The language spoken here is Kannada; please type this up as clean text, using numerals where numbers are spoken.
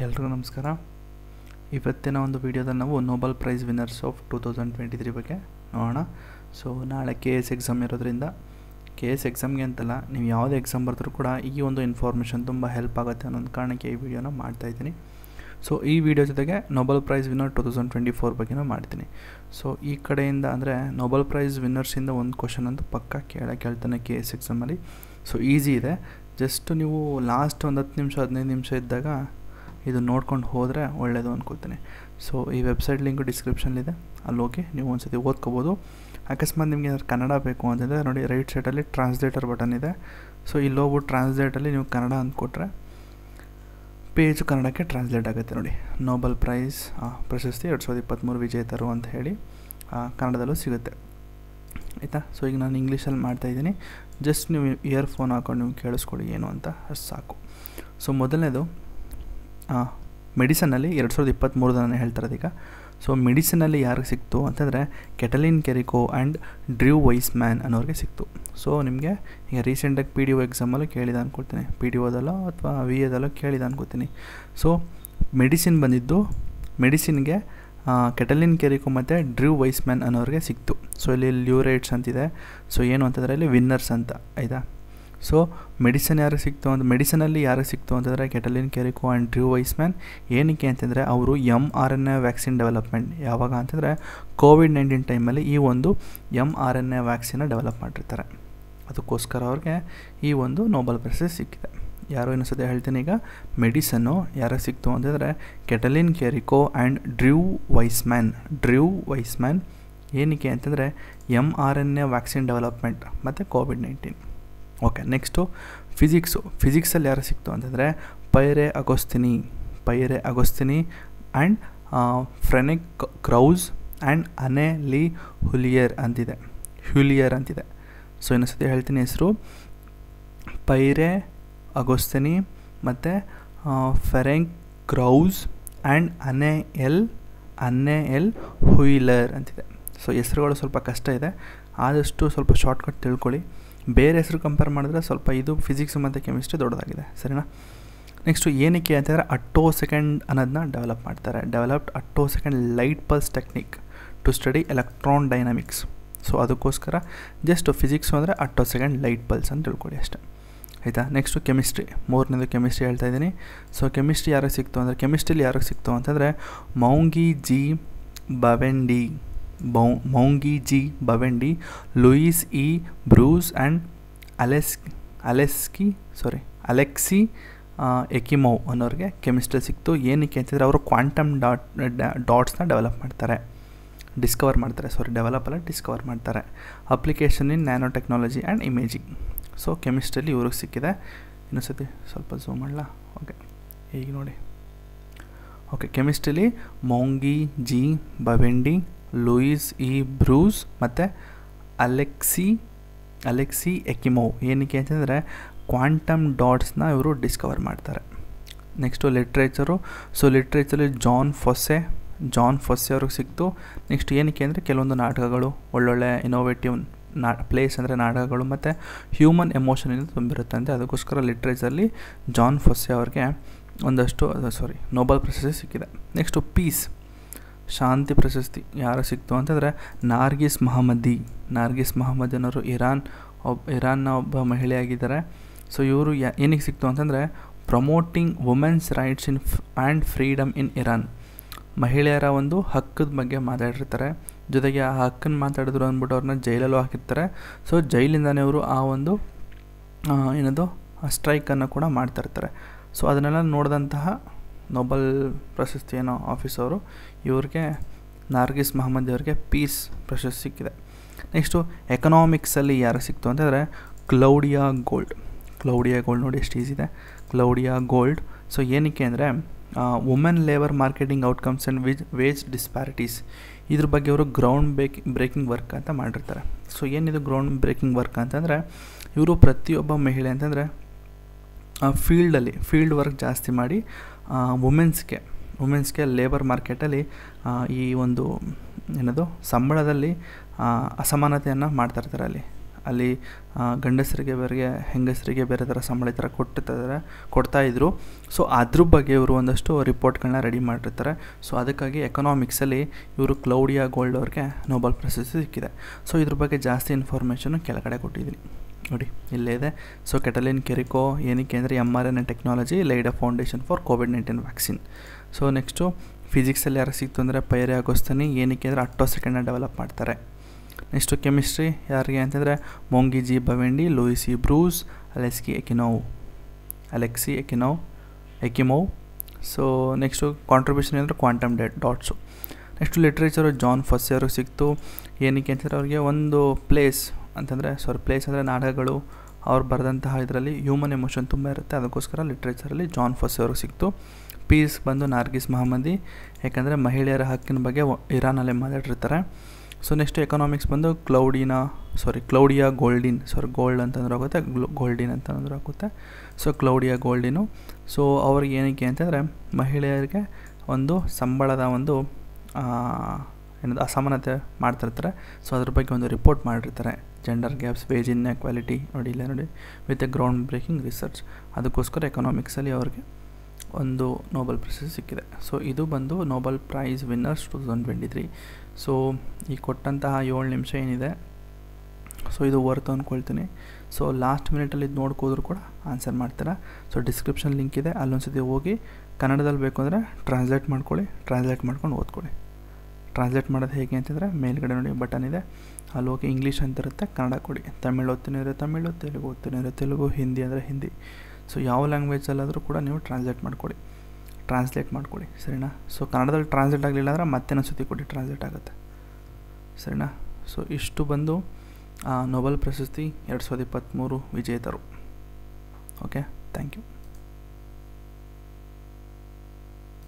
ಎಲ್ರಿಗೂ ನಮಸ್ಕಾರ. ಇವತ್ತಿನ ಒಂದು ವಿಡಿಯೋದಲ್ಲಿ ನಾವು ನೋಬೆಲ್ ಪ್ರೈಸ್ ವಿನ್ನರ್ಸ್ ಆಫ್ 2023 ಬಗ್ಗೆ ನೋಡೋಣ. ಸೊ ನಾಳೆ KS ಎಕ್ಸಾಮ್ ಇರೋದ್ರಿಂದ KS ಎಕ್ಸಾಮ್ಗೆ ಅಂತಲ್ಲ, ನೀವು ಯಾವುದೇ ಎಕ್ಸಾಮ್ ಬರೆದ್ರೂ ಕೂಡ ಈ ಒಂದು ಇನ್ಫಾರ್ಮೇಷನ್ ತುಂಬ ಹೆಲ್ಪ್ ಆಗುತ್ತೆ ಅನ್ನೋ ಕಾರಣಕ್ಕೆ ಈ ವಿಡಿಯೋನ ಮಾಡ್ತಾಯಿದ್ದೀನಿ. ಸೊ ಈ ವಿಡಿಯೋ ಜೊತೆಗೆ ನೋಬೆಲ್ ಪ್ರೈಸ್ ವಿನ್ನರ್ 2024 ಬಗ್ಗೆನೂ ಮಾಡ್ತೀನಿ. ಸೊ ಈ ಕಡೆಯಿಂದ ಅಂದರೆ ನೋಬೆಲ್ ಪ್ರೈಸ್ ವಿನ್ನರ್ಸಿಂದ ಒಂದು ಕ್ವಶನ್ ಅಂತೂ ಪಕ್ಕ ಕೇಳ್ತಾನೆ KS ಎಕ್ಸಾಮಲ್ಲಿ. ಸೊ ಈಸಿ ಇದೆ, ಜಸ್ಟ್ ನೀವು ಲಾಸ್ಟ್ ಒಂದು 10 ನಿಮಿಷ 15 ನಿಮಿಷ ಇದ್ದಾಗ ಇದು ನೋಡ್ಕೊಂಡು ಹೋದರೆ ಒಳ್ಳೆಯದು ಅಂದ್ಕೊಳ್ತೀನಿ. ಸೊ ಈ ವೆಬ್ಸೈಟ್ ಲಿಂಕು ಡಿಸ್ಕ್ರಿಪ್ಷನ್ಲಿದೆ, ಅಲ್ಲಿ ಹೋಗಿ ನೀವು ಒಂದು ಸತಿ ಓದ್ಕೋಬೋದು. ಅಕಸ್ಮಾತ್ ನಿಮಗೆ ಏನಾದ್ರು ಕನ್ನಡ ಬೇಕು ಅಂತಂದರೆ ನೋಡಿ, ರೈಟ್ ಸೈಡಲ್ಲಿ ಟ್ರಾನ್ಸ್ಲೇಟರ್ ಬಟನ್ ಇದೆ. ಸೊ ಇಲ್ಲಿ ಹೋಗ್ಬಿಟ್ಟು ಟ್ರಾನ್ಸ್ಲೇಟಲ್ಲಿ ನೀವು ಕನ್ನಡ ಅಂದ್ಕೊಟ್ರೆ ಪೇಜು ಕನ್ನಡಕ್ಕೆ ಟ್ರಾನ್ಸ್ಲೇಟ್ ಆಗುತ್ತೆ. ನೋಡಿ, ನೋಬೆಲ್ ಪ್ರೈಸ್ ಪ್ರಶಸ್ತಿ 2023 ವಿಜೇತರು ಅಂತ ಹೇಳಿ ಕನ್ನಡದಲ್ಲೂ ಸಿಗುತ್ತೆ, ಆಯಿತಾ. ಸೊ ಈಗ ನಾನು ಇಂಗ್ಲೀಷಲ್ಲಿ ಮಾಡ್ತಾಯಿದ್ದೀನಿ, ಜಸ್ಟ್ ನೀವು ಇಯರ್ಫೋನ್ ಹಾಕೊಂಡು ನೀವು ಕೇಳಿಸ್ಕೊಳ್ಳಿ ಏನು ಅಂತ, ಅಷ್ಟು ಸಾಕು. ಸೊ ಮೊದಲನೇದು ಮೆಡಿಸನಲ್ಲಿ 2023 ನಾನು ಹೇಳ್ತಿರೋದು ಈಗ. ಸೊ ಮೆಡಿಸಿನಲ್ಲಿ ಯಾರಿಗೆ ಸಿಕ್ತು ಅಂತಂದರೆ ಕೆಟಲಿನ್ ಕೆರಿಕೋ ಆ್ಯಂಡ್ ಡ್ರ್ಯೂ ವೈಸ್ಮ್ಯಾನ್ ಅನ್ನೋರಿಗೆ ಸಿಕ್ತು. ಸೊ ನಿಮಗೆ ಈಗ ರೀಸೆಂಟಾಗಿ PDO ಎಕ್ಸಾಮಲ್ಲೂ ಕೇಳಿದೆ ಅಂದ್ಕೊಳ್ತೀನಿ, PDOದಲ್ಲೋ ಅಥವಾ VAದಲ್ಲೋ ಕೇಳಿದೆ ಅಂದ್ಕೊಳ್ತೀನಿ. ಸೊ ಮೆಡಿಸಿನ್ ಬಂದಿದ್ದು, ಮೆಡಿಸಿನ್ಗೆ ಕೆಟಲಿನ್ ಕೆರಿಕೋ ಮತ್ತು ಡ್ರ್ಯೂ ವೈಸ್ಮ್ಯಾನ್ ಅನ್ನೋರಿಗೆ ಸಿಕ್ತು. ಸೊ ಇಲ್ಲಿ ಲ್ಯೂರೇಟ್ಸ್ ಅಂತಿದೆ. ಸೊ ಏನು ಅಂತಂದರೆ ಇಲ್ಲಿ ವಿನ್ನರ್ಸ್ ಅಂತ, ಆಯಿತಾ. ಸೊ ಮೆಡಿಸನ್ ಯಾರಿಗೆ ಸಿಕ್ತು ಅಂತ, ಮೆಡಿಸನಲ್ಲಿ ಯಾರಿಗೆ ಸಿಕ್ತು ಅಂತಂದರೆ ಕೆಟಲಿನ್ ಕೆರಿಕೋ ಆ್ಯಂಡ್ ಡ್ರ್ಯೂ ವೈಸ್ಮ್ಯಾನ್. ಏನಕ್ಕೆ ಅಂತಂದರೆ ಅವರು mRNA ವ್ಯಾಕ್ಸಿನ್ ಡೆವಲಪ್ಮೆಂಟ್, ಯಾವಾಗ ಅಂತಂದರೆ ಕೋವಿಡ್-19 ಟೈಮಲ್ಲಿ ಈ ಒಂದು mRNA ವ್ಯಾಕ್ಸಿನ ಡೆವಲಪ್ ಮಾಡಿರ್ತಾರೆ, ಅದಕ್ಕೋಸ್ಕರ ಅವ್ರಿಗೆ ಈ ಒಂದು ನೋಬೆಲ್ ಪ್ರಶಸ್ತಿ ಸಿಕ್ಕಿದೆ. ಯಾರೋ ಇನ್ನೊಂದ್ಸತಿ ಹೇಳ್ತೀನಿ, ಈಗ ಮೆಡಿಸನ್ನು ಯಾರಿಗೆ ಸಿಕ್ತು ಅಂತಂದರೆ ಕೆಟಲಿನ್ ಕೆರಿಕೋ ಆ್ಯಂಡ್ ಡ್ರ್ಯೂ ವೈಸ್ಮ್ಯಾನ್. ಏನಕ್ಕೆ ಅಂತಂದರೆ mRNA ವ್ಯಾಕ್ಸಿನ್ ಡೆವಲಪ್ಮೆಂಟ್ ಮತ್ತು ಕೋವಿಡ್-19. ಓಕೆ, ನೆಕ್ಸ್ಟು ಫಿಸಿಕ್ಸಲ್ಲಿ ಯಾರು ಸಿಕ್ತು ಅಂತಂದರೆ ಪೈರೆ ಅಗೋಸ್ತಿನಿ ಆ್ಯಂಡ್ ಫ್ರೆನೆಕ್ ಕ್ರೌಸ್ ಆ್ಯಂಡ್ ಅನೆ ಲಿ ಹುಲಿಯರ್ ಅಂತಿದೆ. ಸೊ ಇನ್ನೊಂದ್ಸತಿ ಹೇಳ್ತೀನಿ, ಹೆಸರು ಪೈರೆ ಅಗೋಸ್ತಿನಿ ಮತ್ತು ಫೆರೆಂಕ್ ಕ್ರೌಸ್ ಆ್ಯಂಡ್ ಅನೆ ಎಲ್ ಹುಯಿಲರ್ ಅಂತಿದೆ. ಸೊ ಹೆಸರುಗಳು ಸ್ವಲ್ಪ ಕಷ್ಟ ಇದೆ, ಆದಷ್ಟು ಸ್ವಲ್ಪ ಶಾರ್ಟ್ಕಟ್ ತಿಳ್ಕೊಳ್ಳಿ. ಬೇರೆ ಹೆಸರು ಕಂಪೇರ್ ಮಾಡಿದ್ರೆ ಸ್ವಲ್ಪ ಇದು ಫಿಸಿಕ್ಸ್ ಮತ್ತು ಕೆಮಿಸ್ಟ್ರಿ ದೊಡ್ಡದಾಗಿದೆ, ಸರಿನಾ. ನೆಕ್ಸ್ಟು ಏನಕ್ಕೆ ಅಂತಂದರೆ ಅಟ್ಟೋಸೆಕೆಂಡ್ ಅನ್ನೋದನ್ನ ಡೆವಲಪ್ ಮಾಡ್ತಾರೆ. Developed attosecond light pulse technique to study electron dynamics. So ಅದಕ್ಕೋಸ್ಕರ ಜಸ್ಟ್ ಫಿಸಿಕ್ಸು ಅಂದರೆ ಅಟ್ಟೋಸೆಕೆಂಡ್ ಲೈಟ್ ಪಲ್ಸ್ ಅಂತ ತಿಳ್ಕೊಳ್ಳಿ ಅಷ್ಟೇ, ಆಯಿತಾ. ನೆಕ್ಸ್ಟು ಕೆಮಿಸ್ಟ್ರಿ, ಮೂರನೇದು ಕೆಮಿಸ್ಟ್ರಿ ಹೇಳ್ತಾ ಇದ್ದೀನಿ. ಸೊ ಕೆಮಿಸ್ಟ್ರಿ ಯಾರಿಗೆ ಸಿಕ್ತು ಅಂದರೆ, ಕೆಮಿಸ್ಟ್ರಿಲಿ ಯಾರಿಗೆ ಸಿಕ್ತು ಅಂತಂದರೆ Moungi G Bawendi, Louis E Brus and Alexei Ekimov ಅನ್ನೋರಿಗೆ ಕೆಮಿಸ್ಟ್ರಿ ಸಿಕ್ತು. ಏನಕ್ಕೆ ಅಂತಂದರೆ ಅವರು ಕ್ವಾಂಟಮ್ ಡಾಟ್ಸ್ನ ಡೆವಲಪ್ ಮಾಡ್ತಾರೆ. Application in nanotechnology and imaging. So ಕೆಮಿಸ್ಟ್ರಿಯಲ್ಲಿ ಇವ್ರಿಗೆ ಸಿಕ್ಕಿದೆ. ಇನ್ನೊಂದ್ಸತಿ ಸ್ವಲ್ಪ ಝೂಮ್ ಮಾಡಲಾ? ಓಕೆ, ಈಗ ನೋಡಿ. ಓಕೆ, ಕೆಮಿಸ್ಟ್ರಿಲಿ Moungi G Bawendi, Louis E Brus ಮತ್ತು ಅಲೆಕ್ಸಿ ಎಕಿಮೋವ್. ಏನಕ್ಕೆ ಅಂತಂದರೆ ಕ್ವಾಂಟಮ್ ಡಾಟ್ಸ್ನ ಇವರು ಡಿಸ್ಕವರ್ ಮಾಡ್ತಾರೆ. Next literature. ಸೊ ಲಿಟ್ರೇಚರಲ್ಲಿ ಜಾನ್ ಫೊಸ್ಸೆ ಅವ್ರಿಗೆ ಸಿಕ್ತು. ನೆಕ್ಸ್ಟ್ ಏನಕ್ಕೆ ಅಂದರೆ ಕೆಲವೊಂದು ನಾಟಕಗಳು, ಒಳ್ಳೊಳ್ಳೆ ಇನೋವೇಟಿವ್ ಪ್ಲೇಸ್ ಅಂದರೆ ನಾಟಕಗಳು ಮತ್ತು ಹ್ಯೂಮನ್ ಎಮೋಷನಿಂದ ತುಂಬಿರುತ್ತೆ ಅಂತೆ, ಅದಕ್ಕೋಸ್ಕರ ಲಿಟ್ರೇಚರಲ್ಲಿ ಜಾನ್ ಫೊಸ್ಸೆ ಅವ್ರಿಗೆ ನೋಬೆಲ್ ಪ್ರಶಸ್ತಿ ಸಿಕ್ಕಿದೆ. ನೆಕ್ಸ್ಟು ಪೀಸ್, ಶಾಂತಿ ಪ್ರಶಸ್ತಿ ಯಾರು ಸಿಕ್ತು ಅಂತಂದರೆ ನಾರ್ಗಿಸ್ ಮಹಮ್ಮದಿ ಅನ್ನೋರು ಇರಾನ್ನ ಒಬ್ಬ ಮಹಿಳೆಯಾಗಿದ್ದಾರೆ. ಸೊ ಇವರು ಏನಕ್ಕೆ ಸಿಕ್ತು ಅಂತಂದರೆ promoting women's rights and freedom in Iran. ಮಹಿಳೆಯರ ಒಂದು ಹಕ್ಕದ ಬಗ್ಗೆ ಮಾತಾಡಿರ್ತಾರೆ, ಜೊತೆಗೆ ಆ ಹಕ್ಕನ್ನು ಮಾತಾಡಿದ್ರು ಅಂದ್ಬಿಟ್ಟು ಅವ್ರನ್ನ ಜೈಲಲ್ಲೂ ಹಾಕಿರ್ತಾರೆ. ಸೊ ಜೈಲಿಂದನೇ ಅವರು ಆ ಒಂದು ಸ್ಟ್ರೈಕನ್ನು ಕೂಡ ಮಾಡ್ತಾಯಿರ್ತಾರೆ. ಸೊ ಅದನ್ನೆಲ್ಲ ನೋಡಿದಂತಹ ನೋಬೆಲ್ ಪ್ರಶಸ್ತಿ ಆಫೀಸವರು ಇವ್ರಿಗೆ, ನಾರ್ಗಿಸ್ ಮಹಮ್ಮದಿ ಅವರಿಗೆ ಪೀಸ್ ಪ್ರಶಸ್ತಿ ಸಿಕ್ಕಿದೆ. ನೆಕ್ಸ್ಟು ಎಕನಾಮಿಕ್ಸಲ್ಲಿ ಯಾರು ಸಿಕ್ತು ಅಂತಂದರೆ ಕ್ಲೌಡಿಯಾ ಗೋಲ್ಡ್ ನೋಡಿ ಎಷ್ಟು ಈಸಿ ಇದೆ, ಕ್ಲೌಡಿಯಾ ಗೋಲ್ಡ್. ಸೊ ಏನಕ್ಕೆ ಅಂದರೆ women labour marketing outcomes and wage disparities, ಇದ್ರ ಬಗ್ಗೆ ಅವರು ಗ್ರೌಂಡ್ ಬ್ರೇಕಿಂಗ್ ವರ್ಕ್ ಅಂತ ಮಾಡಿರ್ತಾರೆ. ಸೊ ಏನಿದು ಗ್ರೌಂಡ್ ಬ್ರೇಕಿಂಗ್ ವರ್ಕ್ ಅಂತಂದರೆ, ಇವರು ಪ್ರತಿಯೊಬ್ಬ ಮಹಿಳೆ ಅಂತಂದರೆ ಫೀಲ್ಡ್ ವರ್ಕ್ ಜಾಸ್ತಿ ಮಾಡಿ ವುಮೆನ್ಸ್ಗೆ ಲೇಬರ್ ಮಾರ್ಕೆಟಲ್ಲಿ ಈ ಒಂದು ಸಂಬಳದಲ್ಲಿ ಅಸಮಾನತೆಯನ್ನು ಮಾಡ್ತಾಯಿರ್ತಾರೆ ಅಲ್ಲಿ, ಅಲ್ಲಿ ಗಂಡಸರಿಗೆ ಬೇರೆ ಹೆಂಗಸರಿಗೆ ಬೇರೆ ಥರ ಸಂಬಳ ಈ ಥರ ಕೊಡ್ತಾಯಿದ್ರು. ಸೊ ಅದ್ರ ಬಗ್ಗೆ ಇವರು ಒಂದಷ್ಟು ರಿಪೋರ್ಟ್ಗಳನ್ನ ರೆಡಿ ಮಾಡಿರ್ತಾರೆ. ಸೊ ಅದಕ್ಕಾಗಿ ಎಕನಾಮಿಕ್ಸಲ್ಲಿ ಇವರು ಕ್ಲೌಡಿಯಾ ಗೋಲ್ಡ್ ಅವ್ರಿಗೆ ನೊಬೆಲ್ ಪ್ರಶಸ್ತಿ ಸಿಕ್ಕಿದೆ. ಸೊ ಇದ್ರ ಬಗ್ಗೆ ಜಾಸ್ತಿ ಇನ್ಫಾರ್ಮೇಷನ್ನು ಕೆಳಗಡೆ ಕೊಟ್ಟಿದ್ದೀನಿ ನೋಡಿ, ಇಲ್ಲೇ ಇದೆ. ಸೊ ಕೆಟಲಿನ್ ಕೆರಿಕೋ ಏನಕ್ಕೆ ಅಂದರೆ mRNA technology laid a foundation for COVID-19 vaccine. So next ಫಿಸಿಕ್ಸಲ್ಲಿ ಯಾರು ಸಿಕ್ತು ಅಂದರೆ ಪೈರೆ ಅಗೋಸ್ತನಿ, ಏನಕ್ಕೆ ಅಂದರೆ ಅಟ್ಟೋಸೆಕೆಂಡ್ನ ಡೆವಲಪ್ ಮಾಡ್ತಾರೆ. ನೆಕ್ಸ್ಟು ಕೆಮಿಸ್ಟ್ರಿ ಯಾರಿಗೆ ಅಂತಂದರೆ Moungi G Bawendi, Louis E Brus, Alexei Ekimov. So next contribution ಅಂದರೆ quantum dots. Next literature Jon Fosse ಅವ್ರಿಗೆ ಸಿಕ್ತು. ಏನಕ್ಕೆ ಅಂತಂದರೆ ಅವ್ರಿಗೆ ಒಂದು ಪ್ಲೇಸ್ ಅಂದರೆ ನಾಟಕಗಳು ಅವ್ರು ಬರೆದಂತಹ ಇದರಲ್ಲಿ ಹ್ಯೂಮನ್ ಎಮೋಷನ್ ತುಂಬ ಇರುತ್ತೆ, ಅದಕ್ಕೋಸ್ಕರ ಲಿಟ್ರೇಚರಲ್ಲಿ ಜಾನ್ ಫಸ್ಸೆ ಅವ್ರಿಗೆ ಸಿಕ್ತು. ಪೀಸ್ ಬಂದು ನಾರ್ಗಿಸ್ ಮಹಮ್ಮದಿ, ಯಾಕಂದರೆ ಮಹಿಳೆಯರ ಹಕ್ಕಿನ ಬಗ್ಗೆ ಇರಾನಲ್ಲೇ ಮಾತಾಡಿರ್ತಾರೆ. ಸೊ ನೆಕ್ಸ್ಟ್ ಎಕನಾಮಿಕ್ಸ್ ಬಂದು ಕ್ಲೌಡಿಯಾ ಗೋಲ್ಡ್ ಅಂತಂದ್ರೆ ಆಗುತ್ತೆ, ಗೋಲ್ಡಿನ್ ಅಂತಂದ್ರೆ ಆಗುತ್ತೆ. So Claudia ಗೋಲ್ಡಿನು. ಸೊ ಅವ್ರಿಗೆ ಏನಕ್ಕೆ ಅಂತಂದರೆ ಮಹಿಳೆಯರಿಗೆ ಒಂದು ಸಂಬಳದ ಒಂದು ಅಸಮಾನತೆ ಮಾಡ್ತಿರ್ತಾರೆ. ಸೊ ಅದ್ರ ಬಗ್ಗೆ ಒಂದು ರಿಪೋರ್ಟ್ ಮಾಡಿರ್ತಾರೆ, ಜೆಂಡರ್ ಗ್ಯಾಪ್ಸ್, ವೇಜ್ ಇನ್ಎಕ್ವಾಲಿಟಿ ನೋಡಿ with A ground breaking research. ಅದಕ್ಕೋಸ್ಕರ ಎಕನಾಮಿಕ್ಸಲ್ಲಿ ಅವ್ರಿಗೆ ಒಂದು ನೊಬೆಲ್ ಪ್ರಶಸ್ತಿ ಸಿಕ್ಕಿದೆ. ಸೊ ಇದು ಬಂದು ನೊಬೆಲ್ ಪ್ರೈಸ್ ವಿನ್ನರ್ಸ್ 2023. ಸೊ ಈ ಕೊಟ್ಟಂತಹ 7 ನಿಮಿಷ ಏನಿದೆ, ಸೊ ಇದು ವರ್ತ್ ಅಂದ್ಕೊಳ್ತೀನಿ. ಸೊ ಲಾಸ್ಟ್ ಮಿನಿಟಲ್ಲಿ ಇದು ನೋಡ್ಕೋದ್ರು ಕೂಡ ಆನ್ಸರ್ ಮಾಡ್ತೀರಾ. ಸೊ ಡಿಸ್ಕ್ರಿಪ್ಷನ್ ಲಿಂಕ್ ಇದೆ, ಅಲ್ಲೊಂದ್ಸತಿ ಹೋಗಿ ಕನ್ನಡದಲ್ಲಿ ಬೇಕು ಅಂದರೆ ಟ್ರಾನ್ಸ್ಲೇಟ್ ಮಾಡ್ಕೊಂಡು ಓದ್ಕೊಳ್ಳಿ. ಟ್ರಾನ್ಸ್ಲೇಟ್ ಮಾಡೋದು ಹೇಗೆ ಅಂತಂದರೆ ಮೇಲ್ಗಡೆ ನೋಡಿ ಬಟನ್ ಇದೆ, ಅಲ್ಲಿ ಹೋಗಿ ಇಂಗ್ಲೀಷ್ ಅಂತ ಇರುತ್ತೆ, ಕನ್ನಡ ಕೊಡಿ. ತಮಿಳು ಓದ್ತೀನಿ ಅಂದರೆ ತಮಿಳು, ತೆಲುಗು ಓದ್ತೀನಿ ಅಂದರೆ ತೆಲುಗು, ಹಿಂದಿ ಅಂದರೆ ಹಿಂದಿ. ಸೊ ಯಾವ ಲ್ಯಾಂಗ್ವೇಜಲ್ಲಾದರೂ ಕೂಡ ನೀವು ಟ್ರಾನ್ಸ್ಲೇಟ್ ಮಾಡ್ಕೊಳ್ಳಿ ಸರಿನಾ. ಸೊ ಕನ್ನಡದಲ್ಲಿ ಟ್ರಾನ್ಸ್ಲೇಟ್ ಆಗಲಿಲ್ಲ ಅಂದರೆ ಮತ್ತೆ ಇನ್ನೊಂದ್ಸತಿ ಕೊಡಿ, ಟ್ರಾನ್ಸ್ಲೇಟ್ ಆಗುತ್ತೆ ಸರಿನಾ. ಸೊ ಇಷ್ಟು ಬಂದು ನೊಬೆಲ್ ಪ್ರಶಸ್ತಿ 2023 ವಿಜೇತರು. Okay, thank you.